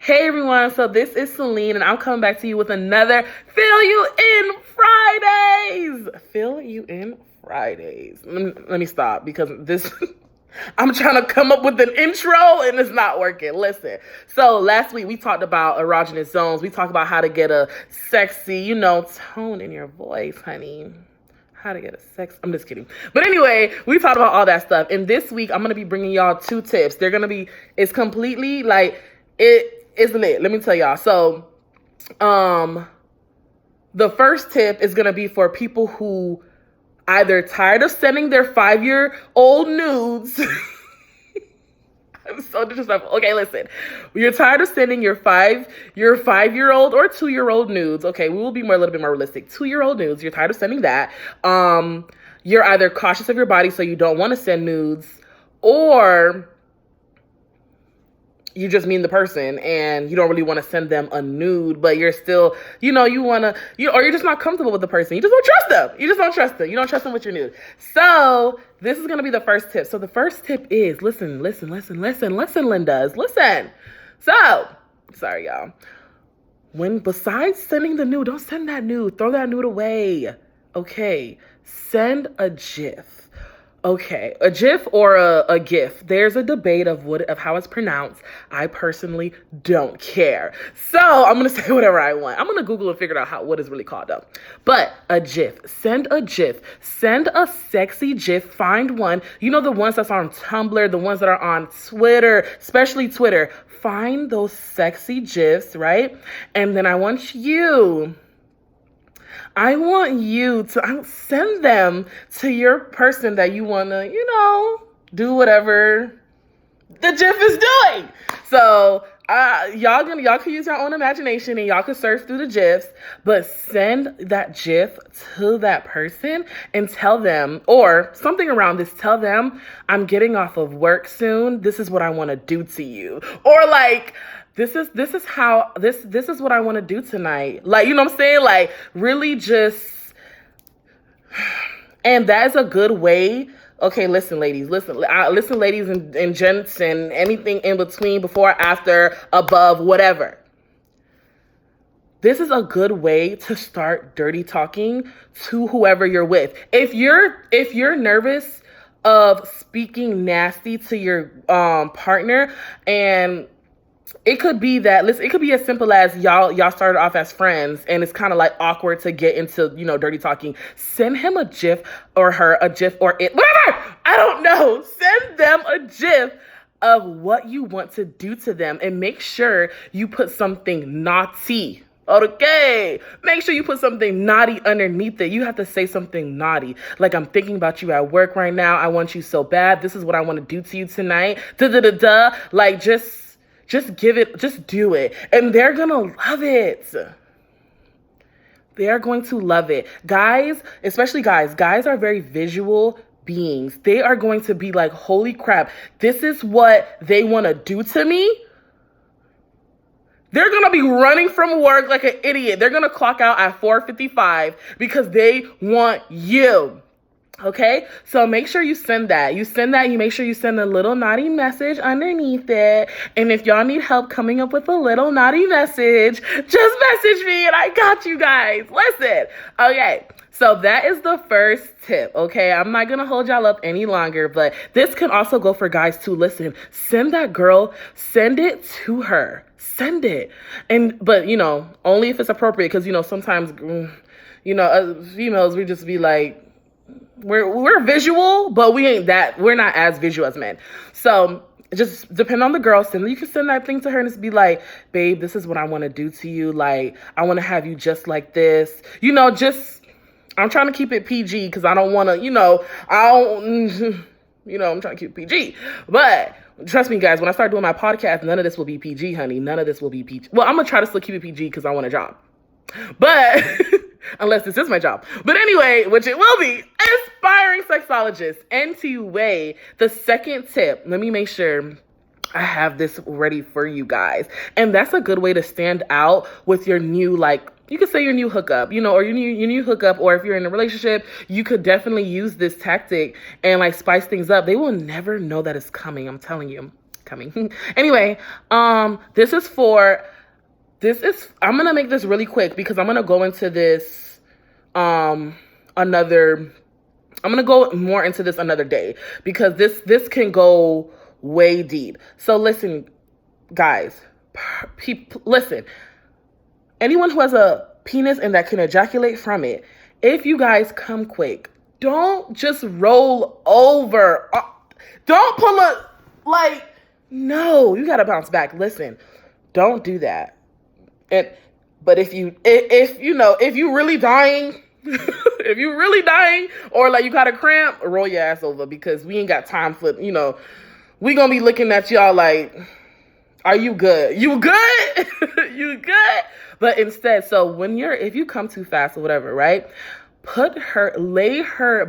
Hey everyone, so this is Celine and I'm coming back to you with another Fill You In Fridays. Fill You In Fridays. Let me stop because this, I'm trying to come up with an intro and it's not working. Listen, so last week we talked about erogenous zones. We talked about how to get a sexy, tone in your voice, honey. How to get a sex. I'm just kidding. But anyway, we talked about all that stuff. And this week I'm going to be bringing y'all 2 tips. They're going to be, it's completely like, it's lit. Let me tell y'all. So, the first tip is going to be for people who either tired of sending their 5-year-old nudes. I'm so disrespectful. Okay, listen. You're tired of sending your 5-year-old or 2-year-old nudes. Okay, we will be a little bit more realistic. 2-year-old nudes. You're tired of sending that. You're either cautious of your body, so you don't want to send nudes, or you just mean the person and you don't really want to send them a nude, but you're still, you want to, or you're just not comfortable with the person. You just don't trust them. You just don't trust them. You don't trust them with your nude. So this is going to be the first tip. So the first tip is listen, Lindas, listen. So, sorry, y'all. Besides sending the nude, don't send that nude. Throw that nude away. Okay. Send a GIF. Okay, a GIF or a GIF. There's a debate of how it's pronounced. I personally don't care. So I'm gonna say whatever I want. I'm gonna Google and figure out what it's really called though. But a GIF. Send a GIF. Send a sexy GIF. Find one. You know the ones that's on Tumblr, the ones that are on Twitter, especially Twitter. Find those sexy GIFs, right? And then I want you to send them to your person that you want to, do whatever the GIF is doing. So y'all can use your own imagination and y'all can surf through the GIFs, but send that GIF to that person and tell them, or something around this, tell them, I'm getting off of work soon. This is what I want to do to you. Or like, this is what I want to do tonight. Like, you know what I'm saying? Like, really just, and that is a good way. Okay, listen, ladies, listen, ladies and gents and anything in between, before, after, above, whatever. This is a good way to start dirty talking to whoever you're with. If you're nervous of speaking nasty to your partner, and it could be that, listen, it could be as simple as y'all started off as friends and it's kind of like awkward to get into, dirty talking. Send him a GIF or her a GIF or it, whatever. I don't know. Send them a GIF of what you want to do to them and make sure you put something naughty. Okay. Make sure you put something naughty underneath it. You have to say something naughty. Like, I'm thinking about you at work right now. I want you so bad. This is what I want to do to you tonight. Like, just give it, just do it. And they're going to love it. They are going to love it. Guys, especially guys are very visual beings. They are going to be like, holy crap, this is what they want to do to me. They're going to be running from work like an idiot. They're going to clock out at 4:55 because they want you. Okay, so make sure you send that. You make sure you send a little naughty message underneath it. And if y'all need help coming up with a little naughty message, just message me and I got you guys. Listen. Okay, so that is the first tip. Okay, I'm not going to hold y'all up any longer, but this can also go for guys too. Listen, send that girl, send it to her. Send it. But only if it's appropriate, because, sometimes, females, we just be like, we're visual, but we're not as visual as men. So just depend on the girl. You can send that thing to her and just be like, babe, this is what I want to do to you. Like, I want to have you just like this. I'm trying to keep it PG because I don't want to, I'm trying to keep it PG. But trust me, guys, when I start doing my podcast, none of this will be PG, honey. None of this will be PG. Well, I'm going to try to still keep it PG because I want a job. But unless this is my job. But anyway, which it will be, aspiring sexologist. Anyway, the second tip, let me make sure I have this ready for you guys. And that's a good way to stand out with your new, you could say your new hookup, or your new hookup, or if you're in a relationship, you could definitely use this tactic and spice things up. They will never know that it's coming, I'm telling you. coming. Anyway, I'm gonna make this really quick because I'm gonna go into this I'm gonna go more into this another day because this can go way deep. So listen, guys, listen. Anyone who has a penis and that can ejaculate from it, if you guys come quick, don't just roll over. Don't pull no, you gotta bounce back. Listen, don't do that. But if you really dying, if you really dying or like you got a cramp, roll your ass over because we ain't got time for, we gonna be looking at y'all like, are you good? You good? You good? But instead, so if you come too fast or whatever, right? Lay her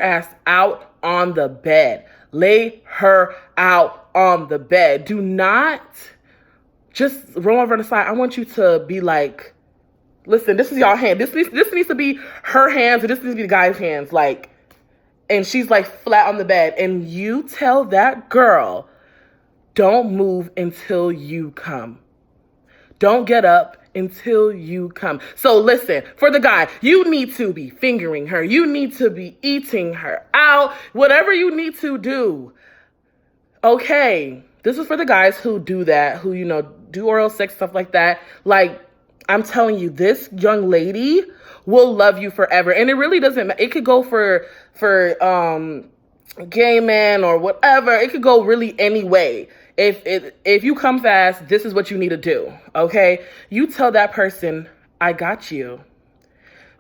ass out on the bed. Lay her out on the bed. Do not just roll over on the side. I want you to be like, listen, this is y'all hand. This needs to be her hands, and this needs to be the guy's hands. Like, and she's like flat on the bed. And you tell that girl, don't move until you come. Don't get up until you come. So listen, for the guy, you need to be fingering her. You need to be eating her out. Whatever you need to do. Okay. This is for the guys who do that, who, do oral sex, stuff like that. Like, I'm telling you, this young lady will love you forever. And it really doesn't matter. It could go for gay men or whatever. It could go really any way. If you come fast, this is what you need to do, okay? You tell that person, I got you.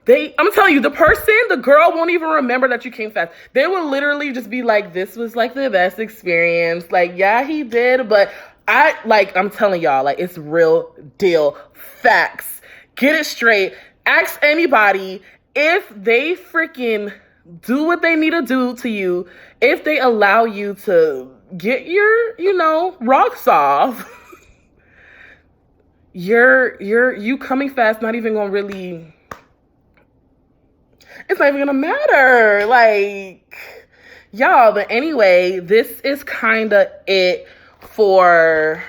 I'm telling you, the girl won't even remember that you came fast. They will literally just be like, this was like the best experience. Like, yeah, he did, but I'm telling y'all, like, it's real deal facts. Get it straight. Ask anybody if they freaking do what they need to do to you, if they allow you to get your, rocks off. You coming fast, not even gonna really, it's not even gonna matter. Like, y'all, but anyway, this is kind of it for,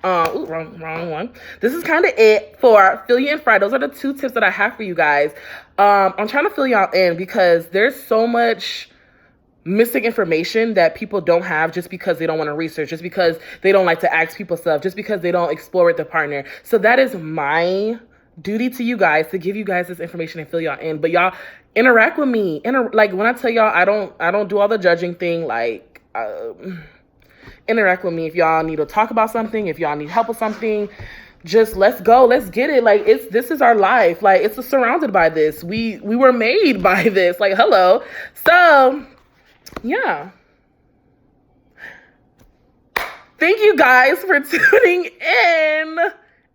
wrong one. This is kind of it for fill you in Friday. Those are the 2 tips that I have for you guys. I'm trying to fill y'all in because there's so much missing information that people don't have just because they don't want to research, just because they don't like to ask people stuff, just because they don't explore with their partner. So that is my duty to you guys, to give you guys this information and fill y'all in. But y'all interact with me. Like, when I tell y'all, I don't do all the judging thing. Like, interact with me. If y'all need to talk about something, if y'all need help with something, just let's go. Let's get it. Like, this is our life. Like, it's surrounded by this. We were made by this. Like, hello. So, yeah. Thank you guys for tuning in.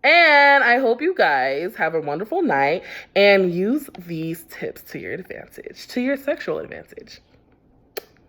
And I hope you guys have a wonderful night and use these tips to your advantage, to your sexual advantage.